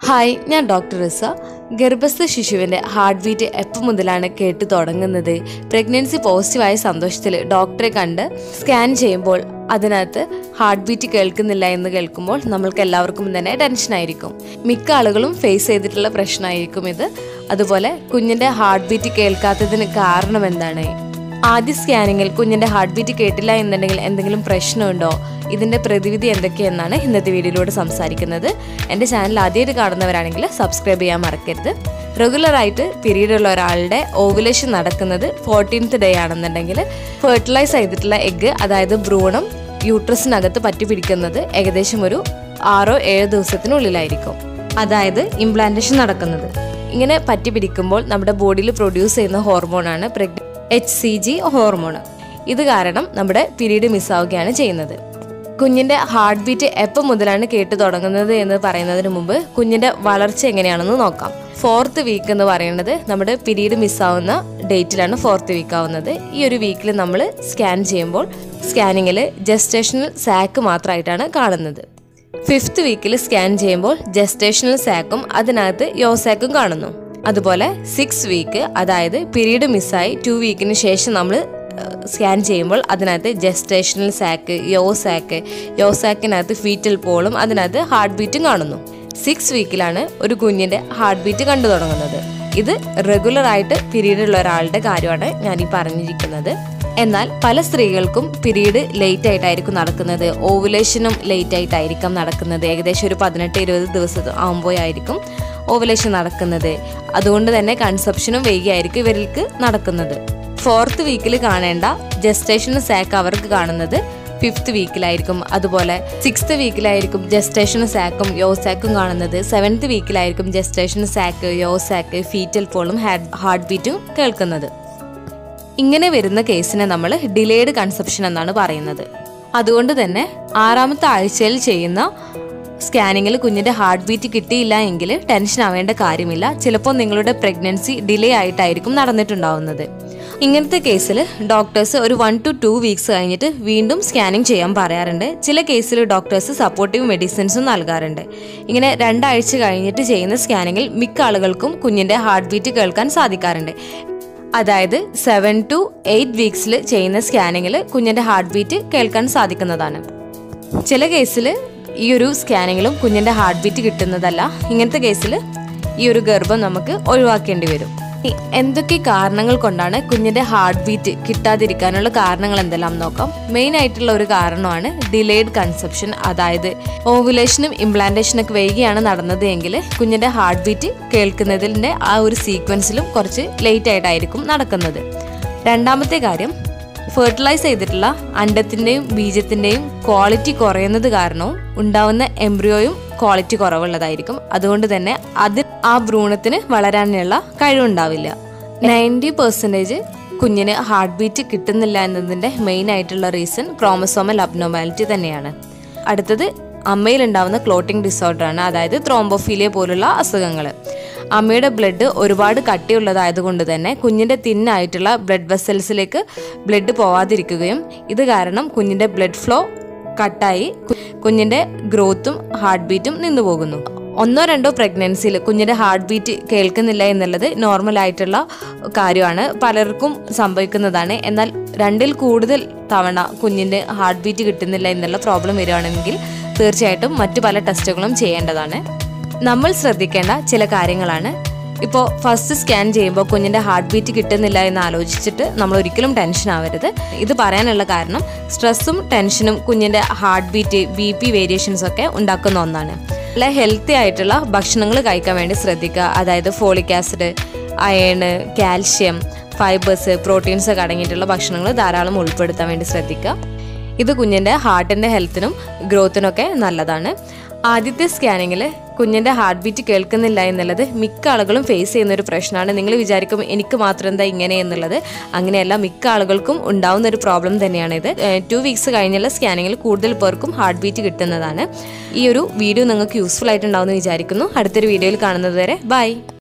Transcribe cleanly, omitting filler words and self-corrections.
Hi, ഞാൻ doctor റിസ. ഗർഭസ്ഥ ശിശുവിൻ്റെ heart beat എപ്പോൾ മുതലാണ് കേട്ട് തുടങ്ങുന്നത്? പ്രഗ്നൻസി പോസിറ്റീവായ സന്തോഷത്തിൽ ഡോക്ടറെ കണ്ട് സ്കാൻ ചെയ്യുമ്പോൾ അതിനകത്ത് ഹാർട്ട് ബീറ്റ് കേൾക്കുന്നില്ല എന്ന് കേൾക്കുമ്പോൾ നമ്മൾക്ക് എല്ലാവർക്കും തന്നെ ടെൻഷനായിരിക്കും. മിക്ക ആളുകളും ഫേസ് ചെയ്തിട്ടുള്ള പ്രശ്നമായിരിക്കും ഇത്. അതുപോലെ കുഞ്ഞിൻ്റെ ഹാർട്ട് ബീറ്റ് കേൾക്കാത്തതിന് കാരണം എന്താണ്? ആദ്യ സ്കാനിങ്ങിൽ കുഞ്ഞിൻ്റെ ഹാർട്ട് ബീറ്റ് കേട്ടില്ല എന്നുണ്ടെങ്കിൽ എന്തെങ്കിലും പ്രശ്നമുണ്ടോ? ഇതിൻ്റെ പ്രതിവിധി എന്തൊക്കെയെന്നാണ് ഇന്നത്തെ വീഡിയോയിലൂടെ സംസാരിക്കുന്നത്. എൻ്റെ ചാനൽ ആദ്യമായിട്ട് കാണുന്നവരാണെങ്കിൽ സബ്സ്ക്രൈബ് ചെയ്യാൻ മറക്കരുത്. റെഗുലറായിട്ട് പീരീഡ് ഉള്ള ഒരാളുടെ ഓവുലേഷൻ നടക്കുന്നത് 14th ഡേ ആണെന്നുണ്ടെങ്കിൽ ഫെർട്ടിലൈസ് ചെയ്തിട്ടുള്ള എഗ്ഗ്, അതായത് ഭ്രൂണം യൂട്രസിനകത്ത് പറ്റിപ്പിടിക്കുന്നത് ഏകദേശം ഒരു 6-7 ദിവസത്തിനുള്ളിലായിരിക്കും. അതായത് ഇംപ്ലാന്റേഷൻ നടക്കുന്നത്. ഇങ്ങനെ പറ്റിപ്പിടിക്കുമ്പോൾ നമ്മുടെ ബോഡിയിൽ പ്രൊഡ്യൂസ് ചെയ്യുന്ന ഹോർമോണാണ് HCG ഹോർമോൺ. ഇത് കാരണം നമ്മുടെ പീരീഡ് മിസ്സാവുകയാണ് ചെയ്യുന്നത്. കുഞ്ഞിൻ്റെ ഹാർട്ട് ബീറ്റ് എപ്പോൾ മുതലാണ് കേട്ട് തുടങ്ങുന്നത് എന്ന് പറയുന്നതിന് മുമ്പ് കുഞ്ഞിൻ്റെ വളർച്ച എങ്ങനെയാണെന്ന് നോക്കാം. 4th വീക്ക് എന്ന് പറയുന്നത് നമ്മുടെ പീരീഡ് മിസ്സാവുന്ന ഡേറ്റിലാണ് 4th വീക്ക് ആവുന്നത്. ഈ ഒരു വീക്കിൽ നമ്മൾ സ്കാൻ ചെയ്യുമ്പോൾ സ്കാനിങ്ങിൽ ജസ്റ്റേഷണൽ സാക്ക് മാത്രമായിട്ടാണ് കാണുന്നത്. 5th വീക്കിൽ സ്കാൻ ചെയ്യുമ്പോൾ ജസ്റ്റേഷണൽ സാക്കും അതിനകത്ത് യോസാക്കും കാണുന്നു. അതുപോലെ 6th വീക്ക്, അതായത് പീരീഡ് മിസ്സായി 2 വീക്കിന് ശേഷം നമ്മൾ സ്കാൻ ചെയ്യുമ്പോൾ അതിനകത്ത് ജസ്റ്റേഷണൽ സാക്ക്, യോസാക്കിനകത്ത് ഫീറ്റൽ പോളും അതിനകത്ത് ഹാർട്ട് ബീറ്റും കാണുന്നു. 6th വീക്കിലാണ് ഒരു കുഞ്ഞിൻ്റെ ഹാർട്ട് ബീറ്റ് കണ്ടു തുടങ്ങുന്നത്. ഇത് റെഗുലറായിട്ട് പീരീഡ് ഉള്ള ഒരാളുടെ കാര്യമാണ് ഞാൻ ഈ പറഞ്ഞിരിക്കുന്നത്. എന്നാൽ പല സ്ത്രീകൾക്കും പീരീഡ് ലേറ്റ് ആയിട്ടായിരിക്കും നടക്കുന്നത്. ഓവുലേഷനും ലേറ്റ് ആയിട്ടായിരിക്കും നടക്കുന്നത്. ഏകദേശം ഒരു 18-20 ദിവസം ആകുമ്പോഴായിരിക്കും ഓവുലേഷൻ നടക്കുന്നത്. അതുകൊണ്ട് തന്നെ കൺസെപ്ഷനും വൈകിയായിരിക്കും ഇവർക്ക് നടക്കുന്നത്. 4th വീക്കിൽ കാണേണ്ട ജസ്റ്റേഷണൽ സാക്ക് അവർക്ക് കാണുന്നത് 5th വീക്കിലായിരിക്കും. അതുപോലെ 6th വീക്കിലായിരിക്കും ജസ്റ്റേഷണൽ സാക്കും യോസാക്കും കാണുന്നത്. 7th വീക്കിലായിരിക്കും ജസ്റ്റേഷണൽ സാക്ക്, യോസാക്ക്, ഫീറ്റൽ പോളും ഹാർട്ട് ബീറ്റും കേൾക്കുന്നത്. ഇങ്ങനെ വരുന്ന കേസിനെ നമ്മൾ ഡിലേഡ് കൺസെപ്ഷൻ എന്നാണ് പറയുന്നത്. അതുകൊണ്ട് തന്നെ 6ാമത്തെ ആഴ്ചയിൽ ചെയ്യുന്ന സ്കാനിങ്ങിൽ കുഞ്ഞിൻ്റെ ഹാർട്ട് ബീറ്റ് കിട്ടിയില്ല എങ്കിൽ ടെൻഷൻ ആവേണ്ട കാര്യമില്ല. ചിലപ്പോൾ നിങ്ങളുടെ പ്രഗ്നൻസി ഡിലേ ആയിട്ടായിരിക്കും നടന്നിട്ടുണ്ടാവുന്നത്. ഇങ്ങനത്തെ കേസിൽ ഡോക്ടേഴ്സ് ഒരു 1 to 2 വീക്സ് കഴിഞ്ഞിട്ട് വീണ്ടും സ്കാനിങ് ചെയ്യാൻ പറയാറുണ്ട്. ചില കേസിൽ ഡോക്ടേഴ്സ് സപ്പോർട്ടീവ് മെഡിസിൻസും നൽകാറുണ്ട്. ഇങ്ങനെ 2 ആഴ്ച കഴിഞ്ഞിട്ട് ചെയ്യുന്ന സ്കാനിങ്ങിൽ മിക്ക ആളുകൾക്കും കുഞ്ഞിൻ്റെ ഹാർട്ട് ബീറ്റ് കേൾക്കാൻ സാധിക്കാറുണ്ട്. അതായത് 7 to 8 വീക്സിൽ ചെയ്യുന്ന സ്കാനിങ്ങിൽ കുഞ്ഞിൻ്റെ ഹാർട്ട് ബീറ്റ് കേൾക്കാൻ സാധിക്കുന്നതാണ്. ചില കേസിൽ ഈ ഒരു സ്കാനിങ്ങിലും കുഞ്ഞിൻ്റെ ഹാർട്ട് ബീറ്റ് കിട്ടുന്നതല്ല. ഇങ്ങനത്തെ കേസിൽ ഈ ഒരു ഗർഭം നമുക്ക് ഒഴിവാക്കേണ്ടി വരും. എന്തൊക്കെ കാരണങ്ങൾ കൊണ്ടാണ് കുഞ്ഞിൻ്റെ ഹാർട്ട് ബീറ്റ് കിട്ടാതിരിക്കാനുള്ള കാരണങ്ങൾ എന്തെല്ലാം നോക്കാം. മെയിൻ ആയിട്ടുള്ള ഒരു കാരണമാണ് ഡിലേഡ് കൺസെപ്ഷൻ. അതായത് ഓവുലേഷനും ഇംപ്ലാന്റേഷനൊക്കെ വൈകിയാണ് നടന്നത് എങ്കിൽ കുഞ്ഞിൻ്റെ ഹാർട്ട് ബീറ്റ് കേൾക്കുന്നതിൻ്റെ ആ ഒരു സീക്വൻസിലും കുറച്ച് ലേറ്റ് ആയിട്ടായിരിക്കും നടക്കുന്നത്. രണ്ടാമത്തെ കാര്യം, ഫെർട്ടിലൈസ് ചെയ്തിട്ടുള്ള അണ്ടത്തിൻ്റെയും ബീജത്തിൻ്റെയും ക്വാളിറ്റി കുറയുന്നത് കാരണവും ഉണ്ടാവുന്ന എംബ്രിയോയും ക്വാളിറ്റി കുറവുള്ളതായിരിക്കും. അതുകൊണ്ട് തന്നെ ആ ഭ്രൂണത്തിന് വളരാനുള്ള കഴിവുണ്ടാവില്ല. 90% കുഞ്ഞിന് ഹാർട്ട് ബീറ്റ് കിട്ടുന്നില്ല എന്നതിൻ്റെ മെയിൻ ആയിട്ടുള്ള റീസൺ ക്രോമസോമൽ അബ്നോർമാലിറ്റി തന്നെയാണ്. അടുത്തത് അമ്മയിലുണ്ടാവുന്ന ക്ലോട്ടിംഗ് ഡിസോർഡറാണ്, അതായത് ത്രോംബോഫീലിയ പോലുള്ള അസുഖങ്ങൾ. അമ്മയുടെ ബ്ലഡ് ഒരുപാട് കട്ടിയുള്ളതായതുകൊണ്ട് തന്നെ കുഞ്ഞിൻ്റെ തിന്നായിട്ടുള്ള ബ്ലഡ് വെസൽസിലേക്ക് ബ്ലഡ് പോവാതിരിക്കുകയും ഇത് കാരണം കുഞ്ഞിൻ്റെ ബ്ലഡ് ഫ്ലോ കട്ടായി കുഞ്ഞിൻ്റെ ഗ്രോത്തും ഹാർട്ട് ബീറ്റും നിന്നു പോകുന്നു. 1-2 പ്രഗ്നൻസിയിൽ കുഞ്ഞിൻ്റെ ഹാർട്ട് ബീറ്റ് കേൾക്കുന്നില്ല എന്നുള്ളത് നോർമൽ ആയിട്ടുള്ള കാര്യമാണ്, പലർക്കും സംഭവിക്കുന്നതാണ്. എന്നാൽ 2-ൽ കൂടുതൽ തവണ കുഞ്ഞിൻ്റെ ഹാർട്ട് ബീറ്റ് കിട്ടുന്നില്ല എന്നുള്ള പ്രോബ്ലം വരികയാണെങ്കിൽ തീർച്ചയായിട്ടും മറ്റു പല ടെസ്റ്റുകളും ചെയ്യേണ്ടതാണ്. നമ്മൾ ശ്രദ്ധിക്കേണ്ട ചില കാര്യങ്ങളാണ്. ഇപ്പോൾ ഫസ്റ്റ് സ്കാൻ ചെയ്യുമ്പോൾ കുഞ്ഞിൻ്റെ ഹാർട്ട് ബീറ്റ് കിട്ടുന്നില്ല എന്ന് ആലോചിച്ചിട്ട് നമ്മൾ ഒരിക്കലും ടെൻഷൻ ആവരുത്. ഇത് പറയാനുള്ള കാരണം സ്ട്രെസ്സും ടെൻഷനും കുഞ്ഞിൻ്റെ ഹാർട്ട് ബീറ്റ്, BP വേരിയേഷൻസ് ഒക്കെ ഉണ്ടാക്കുന്ന ഒന്നാണ്. നല്ല ഹെൽത്തി ആയിട്ടുള്ള ഭക്ഷണങ്ങൾ കഴിക്കാൻ വേണ്ടി ശ്രദ്ധിക്കുക. അതായത് folic acid, iron, calcium, fibres, proteins ഒക്കെ അടങ്ങിയിട്ടുള്ള ഭക്ഷണങ്ങൾ ധാരാളം ഉൾപ്പെടുത്താൻ വേണ്ടി ശ്രദ്ധിക്കുക. ഇത് കുഞ്ഞിൻ്റെ ഹാർട്ടിൻ്റെ ഹെൽത്തിനും ഗ്രോത്തിനൊക്കെ നല്ലതാണ്. ആദ്യത്തെ സ്കാനിങ്ങിൽ കുഞ്ഞിൻ്റെ ഹാർട്ട് ബീറ്റ് കേൾക്കുന്നില്ല എന്നുള്ളത് മിക്ക ആളുകളും ഫേസ് ചെയ്യുന്ന ഒരു പ്രശ്നമാണ്. നിങ്ങൾ വിചാരിക്കും എനിക്ക് മാത്രം എന്താ ഇങ്ങനെ എന്നുള്ളത്. അങ്ങനെയല്ല, മിക്ക ആളുകൾക്കും ഉണ്ടാവുന്ന ഒരു പ്രോബ്ലം തന്നെയാണിത്. 2 വീക്സ് കഴിഞ്ഞുള്ള സ്കാനിങ്ങിൽ കൂടുതൽ പേർക്കും ഹാർട്ട് ബീറ്റ് കിട്ടുന്നതാണ്. ഈ ഒരു വീഡിയോ നിങ്ങൾക്ക് യൂസ്ഫുൾ ആയിട്ടുണ്ടാവുമെന്ന് വിചാരിക്കുന്നു. അടുത്തൊരു വീഡിയോയിൽ കാണുന്നത് വരെ ബൈ.